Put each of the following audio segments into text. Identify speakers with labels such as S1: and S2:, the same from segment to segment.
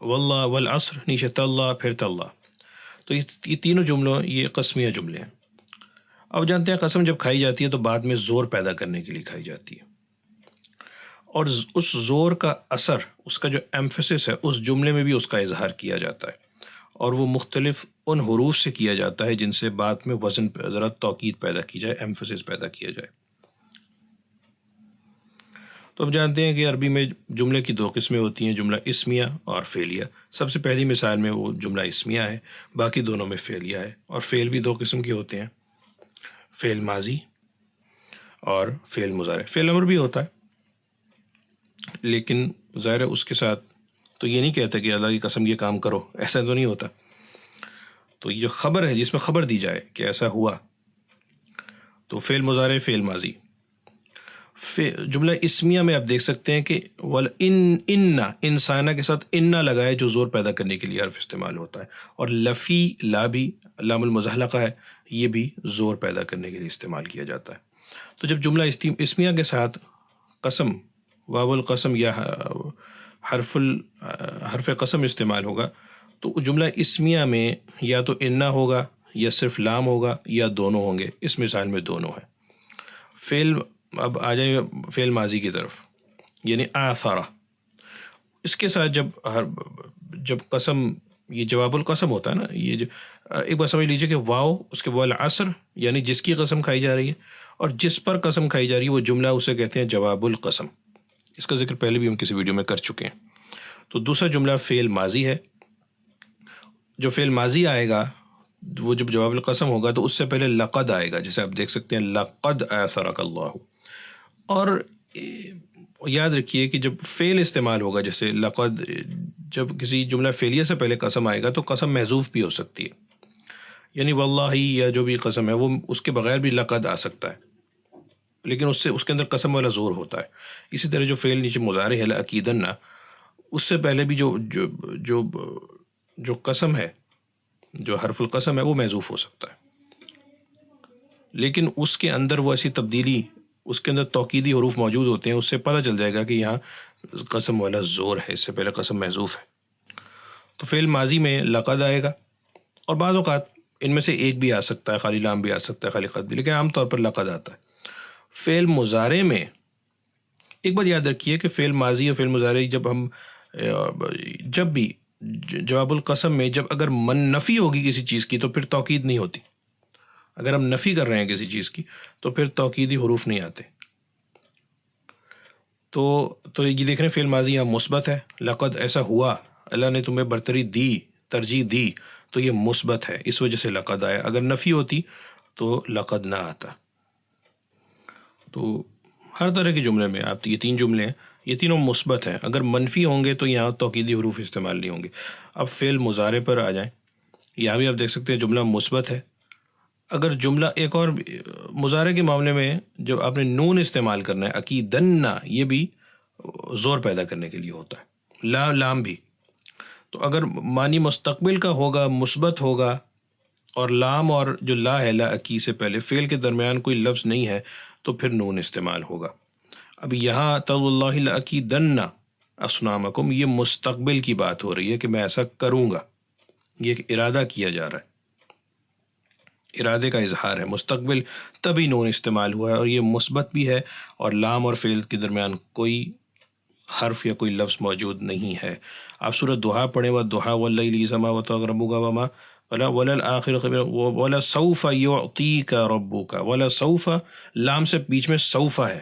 S1: واللہ والعصر نیچے تاللہ پھر تاللہ. تو یہ تینوں جملوں یہ قسمیہ جملے ہیں. اب جانتے ہیں قسم جب کھائی جاتی ہے تو بعد میں زور پیدا کرنے کے لیے کھائی جاتی ہے، اور اس زور کا اثر، اس کا جو ایمفسس ہے اس جملے میں بھی اس کا اظہار کیا جاتا ہے، اور وہ مختلف ان حروف سے کیا جاتا ہے جن سے بعد میں وزن ذرا توکید پیدا کی جائے، ایمفسس پیدا کیا جائے. تو ہم جانتے ہیں کہ عربی میں جملے کی دو قسمیں ہوتی ہیں، جملہ اسمیہ اور فعلیہ. سب سے پہلی مثال میں وہ جملہ اسمیہ ہے، باقی دونوں میں فعلیہ ہے. اور فعل بھی دو قسم کے ہوتے ہیں، فعل ماضی اور فعل مضارع. فعل امر بھی ہوتا ہے، لیکن ظاہر ہے اس کے ساتھ تو یہ نہیں کہتا کہ اللہ کی قسم یہ کام کرو، ایسا تو نہیں ہوتا. تو یہ جو خبر ہے جس میں خبر دی جائے کہ ایسا ہوا، تو فعل مضارع، فعل ماضی. جملہ اسمیہ میں آپ دیکھ سکتے ہیں کہ انسانہ کے ساتھ انا لگائے جو زور پیدا کرنے کے لیے حرف استعمال ہوتا ہے، اور لفی لا بھی لام المزحلقہ ہے، یہ بھی زور پیدا کرنے کے لیے استعمال کیا جاتا ہے. تو جب جملہ اسمیہ کے ساتھ قسم، واو القسم یا حرف قسم استعمال ہوگا تو جملہ اسمیہ میں یا تو انا ہوگا یا صرف لام ہوگا یا دونوں ہوں گے. اس مثال میں دونوں ہیں. فعل، اب آ جائیں فعل ماضی کی طرف، یعنی آثارہ. اس کے ساتھ جب قسم، یہ جواب القسم ہوتا ہے نا، یہ ایک بار سمجھ لیجئے کہ واو اس کے بعد عصر یعنی جس کی قسم کھائی جا رہی ہے، اور جس پر قسم کھائی جا رہی ہے وہ جملہ اسے کہتے ہیں جواب القسم. اس کا ذکر پہلے بھی ہم کسی ویڈیو میں کر چکے ہیں. تو دوسرا جملہ فعل ماضی ہے. جو فعل ماضی آئے گا وہ جب جواب القسم ہوگا تو اس سے پہلے لقد آئے گا، جیسے آپ دیکھ سکتے ہیں لقد آثرک اللہ. اور یاد رکھیے کہ جب فعل استعمال ہوگا، جیسے لقد، جب کسی جملہ فعلیہ سے پہلے قسم آئے گا تو قسم محذوف بھی ہو سکتی ہے، یعنی واللہ یا جو بھی قسم ہے وہ اس کے بغیر بھی لقد آ سکتا ہے، لیکن اس کے اندر قسم والا زور ہوتا ہے. اسی طرح جو فعل نیچے مضارع ہے لأکیدن، اس سے پہلے بھی جو قسم ہے، جو حرف القسم ہے وہ محذوف ہو سکتا ہے، لیکن اس کے اندر وہ ایسی تبدیلی، اس کے اندر توکیدی حروف موجود ہوتے ہیں، اس سے پتہ چل جائے گا کہ یہاں قسم والا زور ہے، اس سے پہلے قسم محذوف ہے. تو فعل ماضی میں لقد آئے گا، اور بعض اوقات ان میں سے ایک بھی آ سکتا ہے، خالی لام بھی آ سکتا ہے، خالی قد بھی، لیکن عام طور پر لقد آتا ہے. فعل مضارع میں ایک بات یاد رکھیے کہ فعل ماضی اور فعل مضارع جب بھی جواب القسم میں جب اگر نفی ہوگی کسی چیز کی تو پھر توکید نہیں ہوتی. اگر ہم نفی کر رہے ہیں کسی چیز کی تو پھر توکیدی حروف نہیں آتے. تو یہ دیکھ رہے ہیں فعل ماضی یہاں مثبت ہے، لقد ایسا ہوا، اللہ نے تمہیں برتری دی، ترجیح دی، تو یہ مثبت ہے، اس وجہ سے لقد آیا. اگر نفی ہوتی تو لقد نہ آتا. تو ہر طرح کے جملے میں آپ یہ تین جملے ہیں، یہ تینوں مثبت ہیں. اگر منفی ہوں گے تو یہاں توکیدی حروف استعمال نہیں ہوں گے. اب فعل مضارع پر آ جائیں، یہاں بھی آپ دیکھ سکتے ہیں جملہ مثبت ہے. اگر جملہ ایک اور مضارع کے معاملے میں جب آپ نے نون استعمال کرنا ہے، اکیدن، یہ بھی زور پیدا کرنے کے لیے ہوتا ہے، لام بھی. تو اگر معنی مستقبل کا ہوگا، مثبت ہوگا، اور لام اور جو لا ہے، لا اکی سے پہلے فعل کے درمیان کوئی لفظ نہیں ہے تو پھر نون استعمال ہوگا. اب یہاں تاللہ لأکیدن اصنامکم، یہ مستقبل کی بات ہو رہی ہے کہ میں ایسا کروں گا، یہ ایک ارادہ کیا جا رہا ہے، ارادے کا اظہار ہے. مستقبل تبھی نون استعمال ہوا ہے، اور یہ مثبت بھی ہے، اور لام اور فعل کے درمیان کوئی حرف یا کوئی لفظ موجود نہیں ہے. آپ سورۃ ضحیٰ پڑھیں، والضحیٰ واللیل اذا ما وسق ربک وما وللآخرۃ خیر ولسوف یعطیک ربک. ولسوف، لام سے بیچ میں سوف ہے،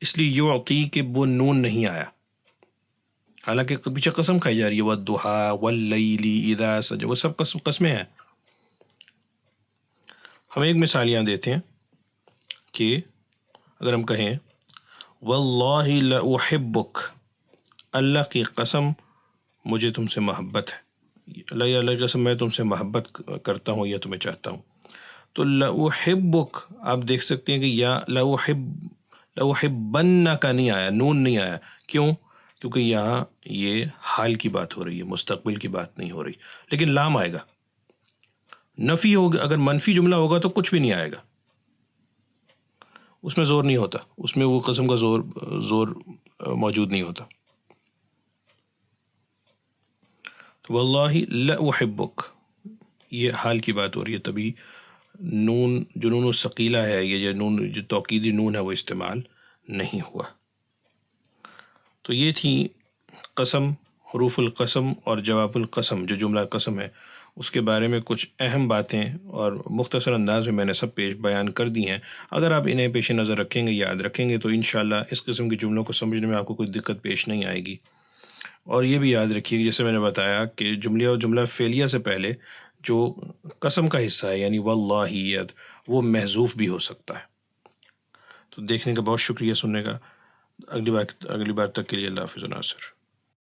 S1: اس لیے یعطی کے وہ نون نہیں آیا، حالانکہ پیچھے قسم کھائی جا رہی ہے، والضحیٰ واللیل اذا سجى، وہ سب قسمیں ہیں. ہم ایک مثال یہاں دیتے ہیں کہ اگر ہم کہیں واللہ لأحبک، اللہ کی قسم مجھے تم سے محبت ہے، اللہ کی قسم میں تم سے محبت کرتا ہوں یا تمہیں چاہتا ہوں. تو لأحبک آپ دیکھ سکتے ہیں کہ یا لأحبن کا نہیں آیا، نون نہیں آیا. کیوں؟ کیونکہ یہاں یہ حال کی بات ہو رہی ہے، مستقبل کی بات نہیں ہو رہی. لیکن لام آئے گا. نفی ہوگا، اگر منفی جملہ ہوگا تو کچھ بھی نہیں آئے گا، اس میں زور نہیں ہوتا، اس میں وہ قسم کا زور موجود نہیں ہوتا. واللہ لأحبک، یہ حال کی بات ہو رہی ہے، تبھی نون جو نون الثقیلہ ہے، یہ جو نون جو توکیدی نون ہے وہ استعمال نہیں ہوا۔ تو یہ تھی قسم، حروف القسم اور جواب القسم، جو جملہ قسم ہے اس کے بارے میں کچھ اہم باتیں اور مختصر انداز میں میں نے سب پیش بیان کر دی ہیں۔ اگر آپ انہیں پیش نظر رکھیں گے، یاد رکھیں گے، تو انشاءاللہ اس قسم کے جملوں کو سمجھنے میں آپ کو کوئی دقت پیش نہیں آئے گی۔ اور یہ بھی یاد رکھیے کہ جیسے میں نے بتایا کہ جملے اور جملہ فعلیہ سے پہلے جو قسم کا حصہ ہے یعنی واللہ وہ محذوف بھی ہو سکتا ہے۔ تو دیکھنے کا بہت شکریہ، سننے کا۔ اگلی بار تک کے لیے اللہ حافظ ناصر۔